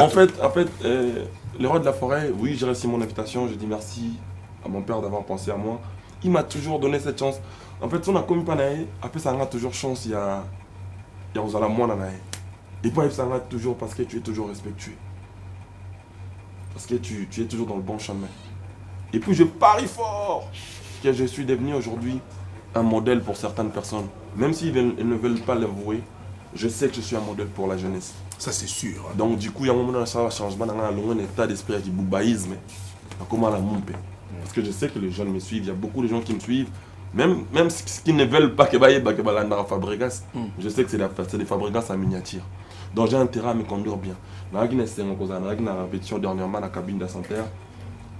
En fait, le roi de la forêt, oui, j'ai reçu mon invitation. Je dis merci à mon père d'avoir pensé à moi. Il m'a toujours donné cette chance. En fait, si on a commis pas naïe, après ça a toujours chance, il y a aux alamouans naïe. Et puis ça a toujours parce que tu es toujours respectueux. Parce que tu es toujours dans le bon chemin. Et puis je parie fort que je suis devenu aujourd'hui un modèle pour certaines personnes. Même s'ils ne veulent pas l'avouer, je sais que je suis un modèle pour la jeunesse. Ça c'est sûr. Hein. Donc du coup, il y a un moment où ça va changement dans un état d'esprit qui boubaïsme. Comment la monter. Parce que je sais que les jeunes me suivent, il y a beaucoup de gens qui me suivent. Même ceux qui ne veulent pas que Fabrigas, je sais que c'est des Fabrigas en miniature. Donc j'ai intérêt à me conduire bien. Dans la répétition dernièrement dans la cabine d'ascenseur,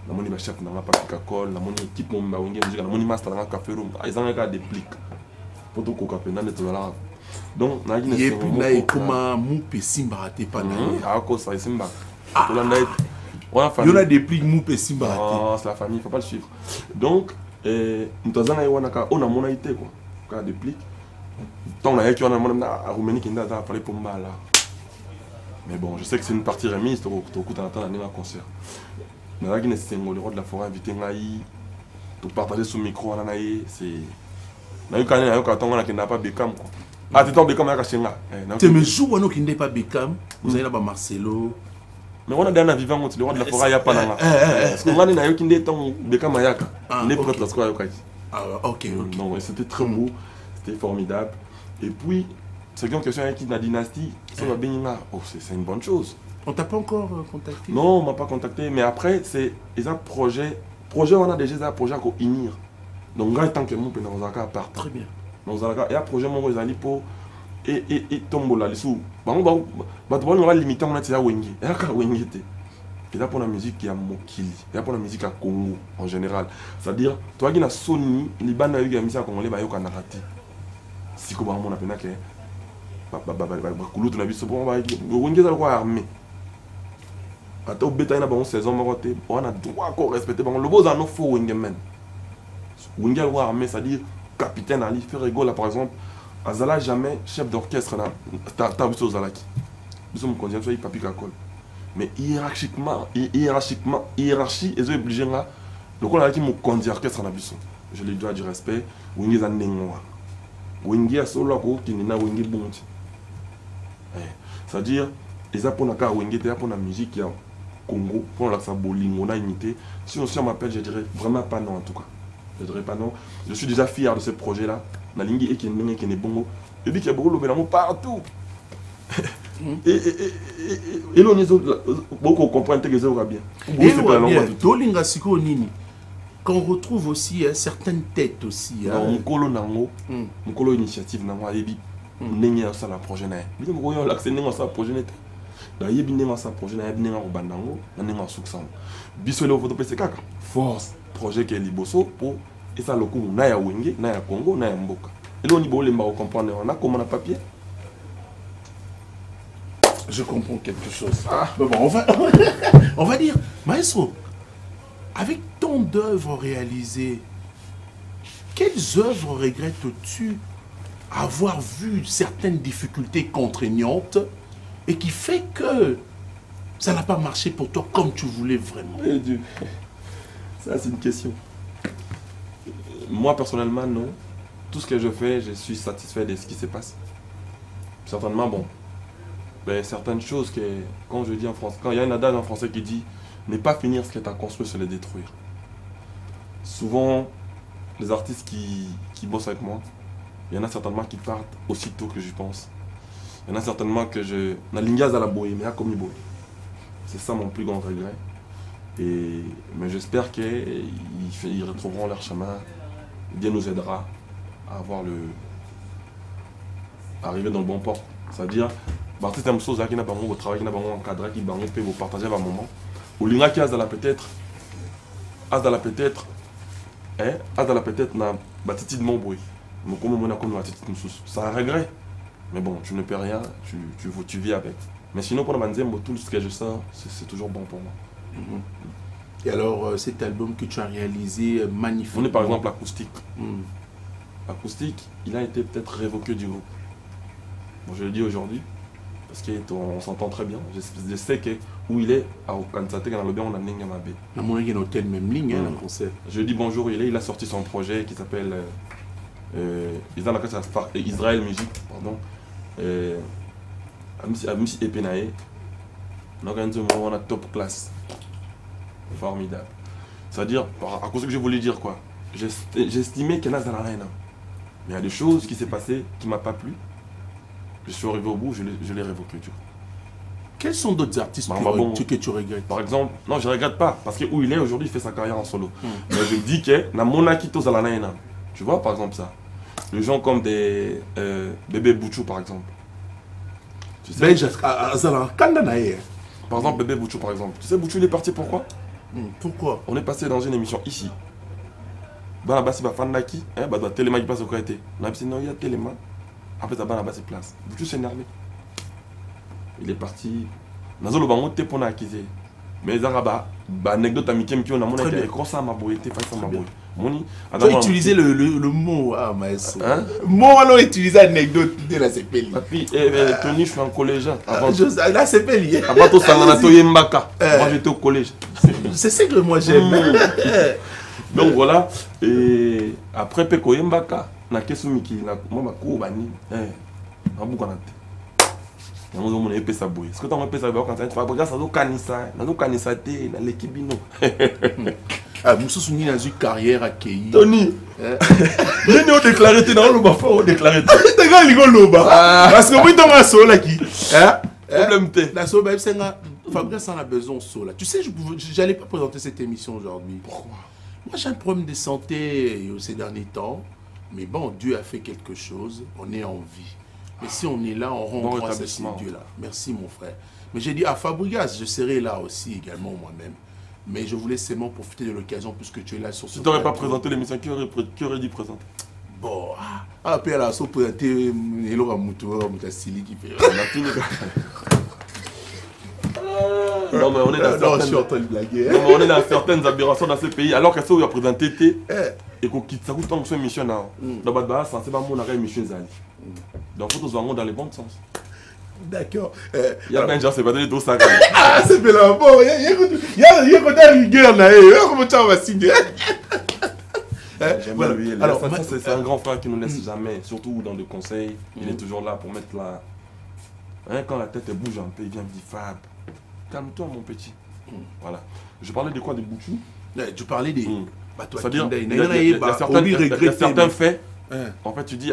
la moni chef dans la Coca-Cola, la moni équipe mon musique, la moni master dans la café room, ils ont des plics. Pour tout coca dans les dollars. Donc na il y a plus là comment moupe simba te pas à cause ça simba. Il y a des plics moupe simba. Ah, c'est la famille, il faut pas le suivre. Donc nous on a mon été quoi. Quand des plics. Tant on a qui on a mon à Roumanie qui n'a pas parlé pour mal là. Mais bon, je sais que c'est une partie remise, tu as un concert. Mais là, c'est le roi de la forêt invité tu partager ce micro, c'est... n'a pas Beckham. Ah, tu t'en Beckham à Kachenga. Tu me joues qui n'est pas Beckham, vous avez là-bas Marcelo. Mais on a des vivants, le roi de la forêt, il n'y a pas là. Parce qu'on a des qui n'est pas Beckham à Yaka. Il est prêt à ce qu'on a. Ah, ok. Non, c'était très beau, c'était formidable. Et puis, c'est une question avec la dynastie, c'est une bonne chose. On t'a pas encore contacté? Non, on m'a pas contacté, mais après, c'est un projet, on a déjà un projet à unir. Donc, tant que mon pénal à part. Très bien. Donc, il y a un projet mon réseau pour et tombola les sous. On va limiter on a tia wengi. Et aka wengi te. Et là pour la musique qui a mokili, et là pour la musique à Congo en général. C'est-à-dire, toi qui na Sony, Liban na eu musique à Congolais ba yo ka narati. Si ko ba mon apena que kulutu na biso bon ba wengi za quoi armé. Ata obeta na ba 16 ans maroté, on a droit à respecter ba le beau za no fo wengi men. Wengi wa armé, c'est-à-dire capitaine Ali Ferrego là par exemple, azala jamais chef d'orchestre là, ta biso zalaki. Nous sommes conscients de papi kakol. Mais hiérarchie, ils ont obligé là. Donc on a dit mon conduit orchestre na biso. Je lui dois du respect. Wengi za nengoa. Wengi a solo ko kinina wengi bonti. C'est-à-dire ils a pour na ka wengi te pour la musique ya Congo, pour la sabolingo na imité. Si on m'appelle, je dirais vraiment pas non en tout cas. Je dirais pas non. Je suis déjà fier de ce projet là. Na lingi et qui est bongo. Et puis qu'il y a beaucoup de partout. Et l'on est beaucoup comprendre que ça va bien. Qu'on retrouve aussi certaines têtes aussi. Mukolo nango, mukolo initiative nango ayebi nenga ça la projet na. Bino ko yo l'accès nenga ça projet net. Da yebi nenga ça projet na yebi nenga ko bandango, na nenga suksan. Biso le photo PC kaka. Force projet que liboso pour et ça loko na ya wenge, na ya Congo, na ya mboka. Et l'on y bo le mba comprendre on a comme on a papier. Je comprends quelque chose. Ah. Bon, on va dire, Maestro, avec tant d'œuvres réalisées, quelles œuvres regrettes-tu avoir vu certaines difficultés contraignantes et qui fait que ça n'a pas marché pour toi comme tu voulais vraiment? Ça, c'est une question. Moi, personnellement, non. Tout ce que je fais, je suis satisfait de ce qui se passe. Certainement, bon. Ben, certaines choses que, quand je dis en français, quand il y a un adage en français qui dit ne pas finir ce que tu as construit, c'est le détruire. Souvent, les artistes qui bossent avec moi, il y en a certainement qui partent aussitôt que j'y pense. Il y en a certainement que je... La ligne à la boue, mais à comme boue. C'est ça mon plus grand regret. Mais j'espère qu'ils retrouveront leur chemin. Dieu nous aidera à avoir arriver dans le bon port. C'est-à-dire, l'artiste aime chose qui n'a pas mon travail, qui n'a pas mon encadré, qui peut vous partager à un moment. Ou l'ingénieur qui a la peut-être, n'a bâti de mon bruit. Mais comme on a comme la petite c'est un regret. Mais bon, je ne peux rien, tu vis avec. Mais sinon, pour la tout ce que je sors, c'est toujours bon pour moi. Et alors, cet album que tu as réalisé, magnifique. On est par exemple Acoustique. Acoustique, il a été peut-être révoqué du groupe. Bon, je le dis aujourd'hui. parce qu'on s'entend très bien. Je sais que où il est, quand il dans le bien, on a Nenga Mabé. On a un hôtel même ligne, le concert. Je dis bonjour, il a sorti son projet qui s'appelle Israël Musique, pardon. Amici Epenae. On a top classe. Formidable. C'est-à-dire, à cause de ce que je voulais dire, quoi. J'estimais qu'il y en a dans rien. Mais il y a des choses qui s'est passées qui ne m'ont pas plu. Je suis arrivé au bout, je les révoqué. Quels sont d'autres artistes que tu regrettes? Par exemple, non, je ne regrette pas. Parce que où il est aujourd'hui, il fait sa carrière en solo. Mais je dis que na monakito zalanayena. Tu vois, par exemple, ça. Les gens comme des Bébé Bouchou, par exemple. Tu sais, par exemple, Bébé Bouchou, par exemple. Tu sais, Bouchou, il est parti pourquoi? Pourquoi? On est passé dans une émission ici. Bah, si bah, fan qui Téléma qui passe au côté. On a dit non, il y a Téléma. Après, ça va c'est place. Bouchou s'est énervé. Il est parti. Nazo le bango te pour acquiser. Mais il y a une anecdote amicale qui on a mon été. Comment ça m'a beau été, pas ça m'a beau. Tu as utilisé le mot, maestro. Mot alors utiliser anecdote de la CPLI. Puis, Tony, je suis en collégien. La CPLI. Avant tout ça, on a Toye Mbaka. Moi, j'étais au collège. C'est ce que moi j'aime. Donc voilà. Et après, Peko Mbaka, na Kesumiki, moi, ma coubani. On a on est payé bouée. Ce que tu as payé ça quand tu vas regarder ça nous canissa, nous canissa té dans l'équipe bino. Ah, Moussa Souni dans une carrière à Kei. Tony. Les néo déclaré té dans le bas fort déclaré. T'as gars ligolo bas. Parce que moi dans la sola qui. Problème té. La sola c'est un Fabrice en a besoin sola. Tu sais j'allais pas présenter cette émission aujourd'hui. Pourquoi? Moi j'ai un problème de santé ces derniers temps, mais bon Dieu a fait quelque chose, on est en vie. Mais si on est là, on rend grâce à ce Dieu-là. Merci mon frère. Mais j'ai dit à Fabregas, je serai là aussi également moi-même. Mais je voulais seulement profiter de l'occasion puisque tu es là sur ce. Tu n'aurais pas présenté l'émission, qui aurait dit présenter? Bon, après elle a présenté Elora Moutoura, Moutassili qui fait. Non mais on est dans non, je suis en train de blaguer. Non mais on est dans certaines aberrations dans ce pays. Alors que ça où il a présenté et qu'on quitte ça coûte tant que une mission là. Dans Badba, c'est pas mon arrêt mission Zali. Donc faut tous voir dans les bons sens. D'accord. Il y a plein de gens c'est pas donné tout ça. Ah c'est bien là bon. Il y a quand même rigueur là. Comment tu vas signer? Voilà. Alors c'est un grand frère qui nous laisse jamais, surtout dans des conseils. Il est toujours là pour mettre la. Hein, quand la tête bouge un peu, il vient me dire Fab. Calme-toi mon petit. Voilà. Je parlais de quoi, de Bouchou? Tu parlais des... C'est-à-dire, il y a certains faits. En fait, tu dis,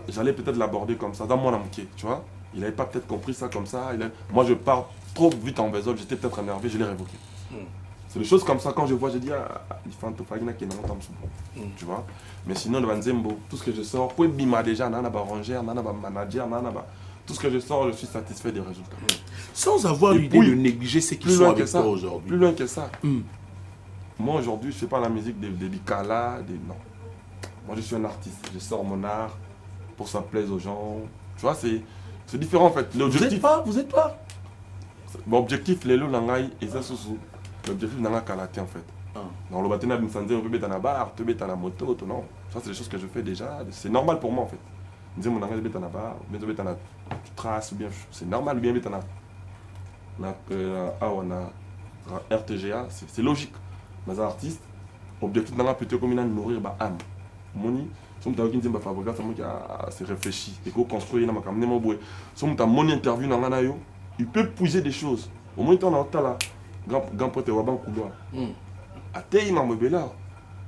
j'allais peut-être l'aborder comme ça, dans mon amitié, tu vois. Il n'avait pas peut-être compris ça comme ça. Moi, je pars trop vite en besogne, j'étais peut-être énervé, je l'ai révoqué. C'est des choses comme ça, quand je vois, je dis, il faut un tofagna qui est dans le tu vois. Mais sinon, le Banzembo, tout ce que je sors, pour Bima déjà, nana ba rangère, nana ba manager, nana ba... Tout ce que je sors, je suis satisfait des résultats. Sans avoir l'idée de négliger ce qui sont avec toi aujourd'hui. Plus loin que ça. Moi aujourd'hui, je ne fais pas la musique des Bicala, non. Moi je suis un artiste, je sors mon art pour que ça plaise aux gens. Tu vois, c'est différent en fait. Vous êtes pas Mon objectif, les lots nangai et ça sous. L'objectif nanga kalaté en fait. Dans le bâtiment d'une santé, on peut mettre dans la barre, on peut mettre dans la moto, non. Ça c'est des choses que je fais déjà, c'est normal pour moi en fait. Je dis mon nanga, je mets dans la barre, je mets dans la trace, ou bien c'est normal, bien mettre dans la RTGA, c'est logique. Dans un artiste, l'objectif nanga plutôt comme il nourrir ma âme. Moni, si on t'a dit que Fabrice, c'est réfléchi, et qu'on construit dans ma caméra, si on t'a mon interview dans la nayo, il peut puiser des choses. Au moins, on a là, grand pote Waban Kouloa. A Tei ma mobela,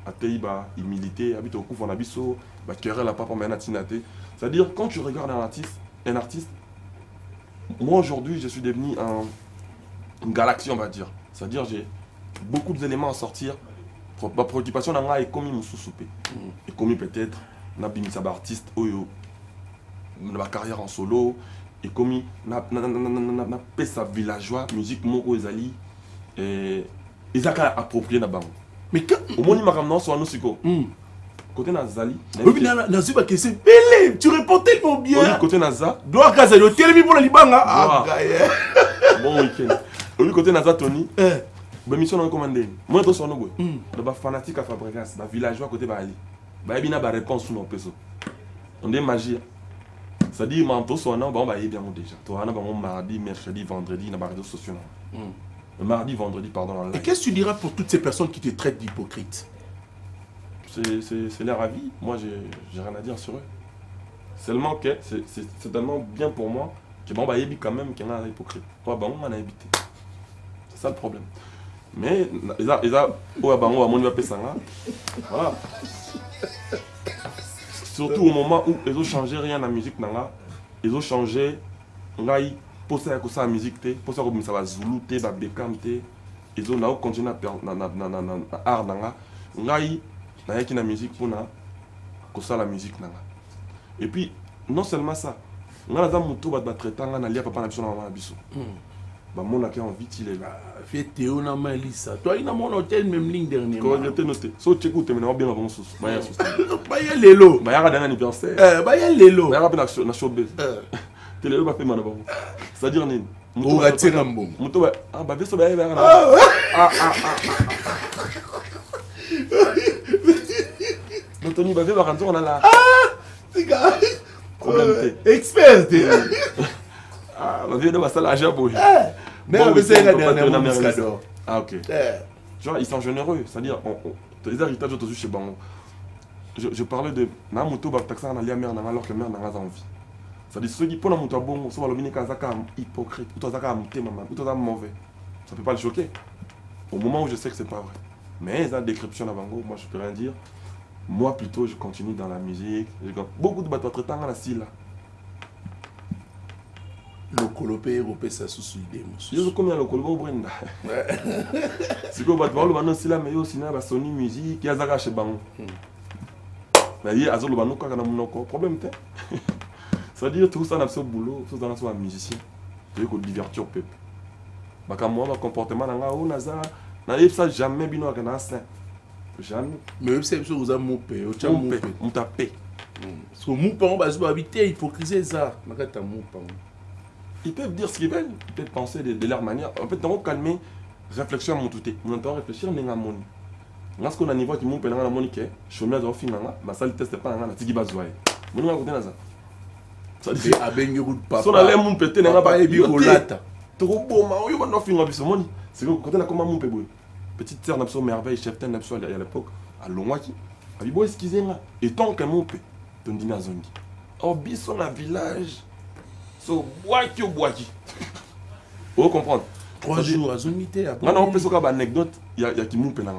a Tei ba humilité, habite au couvent abisso, ba querelle la papa mena tinate. C'est-à-dire quand tu regardes un artiste, moi aujourd'hui je suis devenu une galaxie on va dire. C'est-à-dire j'ai beaucoup d'éléments à sortir. Ma préoccupation est comme il me sous-soupé. Et comme peut-être n'a pas d'artiste oyo ma carrière en solo et comme il n'a pas sa villageois musique moko ezali et ils ont approprié na bango. Mais au moins il m'a ramené sur un osiko. Côté Nazali. Oui, Nazuba qui c'est belé, tu réponds tellement bien. Oui, côté Naza. Doit caser le télémi pour le Libanga. Ah, bon week-end. Oui, côté Naza Tony. Bah mission non commandé. Moi to sono boy. De ba fanatique à Fabregas, ba villageois côté Bali. Ba ebina ba réponse sur mon peso. On dit magie. C'est-à-dire, manteau soit non, bon, bah, il est bien déjà. Toi, on a mardi, mercredi, vendredi, on a réseaux sociaux. Le mardi, vendredi, pardon. Et qu'est-ce que tu diras pour toutes ces personnes qui te traitent d'hypocrite? C'est leur avis. Moi, j'ai rien à dire sur eux. Seulement que c'est tellement bien pour moi que bon, bah, il y a quand même qu'il y a un hypocrite. Toi, bah, on m'a invité. C'est ça le problème. Mais, ils ont voilà. Surtout au moment où ils ont changé rien dans la musique, ils ont changé. Pour ça, la musique, pour ça, ça va Zulu, ça va Bekam, ils ont continué à faire art. Il y a la musique pour ça la musique. Et puis, non seulement ça, il y a des traitant, il y a papa qui bah mon accueil en vite il est là. Fait Théo na Malissa. Toi il a mon hôtel même ligne dernièrement. Quand j'étais noté. So tu écoutes maintenant bien avant sous. Bah ya lelo. Bah ya dernier anniversaire. Bah ya lelo. Bah ya bien na showbiz. Télé va faire mal avant. C'est-à-dire ni. On va tirer un bon. Muto ah bah ça bah vers Anthony va vers rentrer on a là. C'est gars. Problème expert. Ah, ma vie de ma salle à Jabo. Mais avec ça, il y a dernièrement Muscador. Ah, ok. Genre, ils sont généreux. C'est-à-dire, les héritages autour chez Bango. Je parlais de. Namuto, Baktaxa, on a lié à mère, alors que mère n'a pas envie. C'est-à-dire, ceux qui prennent un mouton bon, soit le mini Kazaka hypocrite, ou Tozaka maman, ou Tozaka mauvais. Ça peut pas le choquer. Au moment où je sais que c'est pas vrai. Mais la description à Bango, moi je peux rien dire. Moi plutôt, je continue dans la musique. Beaucoup de bateaux traitants à la scie là. Le colopé européen ça sous idée. Je sais combien le colopé au Brenda. C'est que bateau le bateau là mais aussi na Sony musique, il y a Zara chez Bango. Mais il y a Azolo Bango quand on a mon problème t'es. C'est-à-dire tout ça n'a pas boulot, tout ça n'a pas musicien. Tu veux divertir peuple. Bah quand moi mon comportement na nga o naza, na ça jamais bino à kana saint. Jamais. Mais c'est sûr vous avez moupé, o tcha moupé, on tapé. Parce que moupé on va se habiter hypocrisie ça, na ka ta moupé. Ils peuvent dire ce qu'ils veulent, ils peuvent penser de leur manière. En fait, on va calmer, réflexion à mon touté. On entend réfléchir, on est à mon. Lorsqu'on a un niveau qui m'ouvre dans la monique, je me dis au final, ma salle teste pas dans la tigui bazoye. Mon nom à côté de ça. C'est à baigner ou pas. Si on allait mon pété, on n'a pas ébi au lata. Trop beau, ma oui, on a fini à mon. C'est quand on a comment mon péboy. Petite sœur n'a pas merveille, chef ten n'a pas à l'époque, à Longwaki. A dit, bon, excusez-moi. Et tant qu'un mon pé, ton dîner à Zongi. Or, bisson à village. So, boaki ou boaki. Vous comprenez? 3 jours à Zonité. Non, on peut se faire une anecdote, il y a qui moupe là.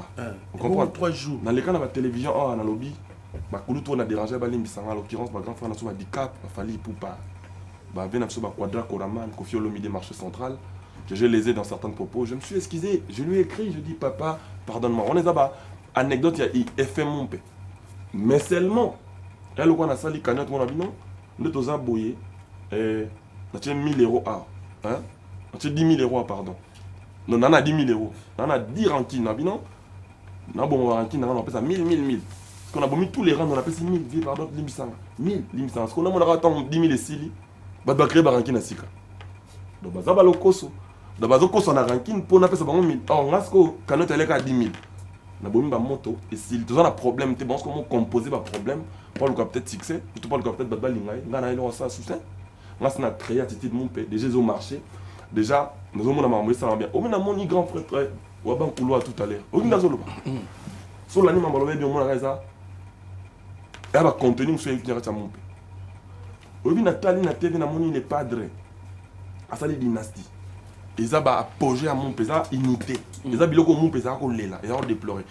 Vous comprenez? 3 jours. Dans les cas de la télévision, on a un lobby. On a dérangé, en l'occurrence, ma grand frère a un handicap, il fallait pour pas. Il y a un quadra Koraman, Kofi Olomide, marché central, que j'ai lésé dans certains propos. Je me suis excusé, je lui ai écrit, je dis, papa, pardonne-moi. On est là-bas. Anecdote, il y a effet mon père. Mais seulement, là, on a sali cagnotte, on a dit non, nous sommes boyés. On a 1000 euros à. Hein? On a 10 000 euros, pardon. Non, on a 10 000 euros. On a 10 rankines, non? On a bon rankines, on appelle ça 1000. Parce qu'on a mis tous les rangs, on appelle ça 1000, pardon, 1000. Parce qu'on a 10 000 et 6 000. On va créer des rankines à Sika. Donc, on va le coso. Donc, on a rankines pour on appelle ça 1000. Or, on a ce qu'on a 10 000. On a mis une moto et si tu as un problème, tu penses comment composer un problème pour le peut-être succès, tu peux le peut-être battre l'ingay, on a ça soutien. On a créé attitude mon père, déjà ils ont marché. Déjà, nous avons envoyé ça bien. Au moins mon grand frère, on va couloir tout à l'heure. Au moins zolo. Sur l'année on va bien mon raisa. Et va contenir sur qui reste mon père. Au moins Nathalie na TV na moni les padres. À ça les dynasties. Ils ont apogé à mon père, unité. Ils ont biloko mon père, ils ont déplorer.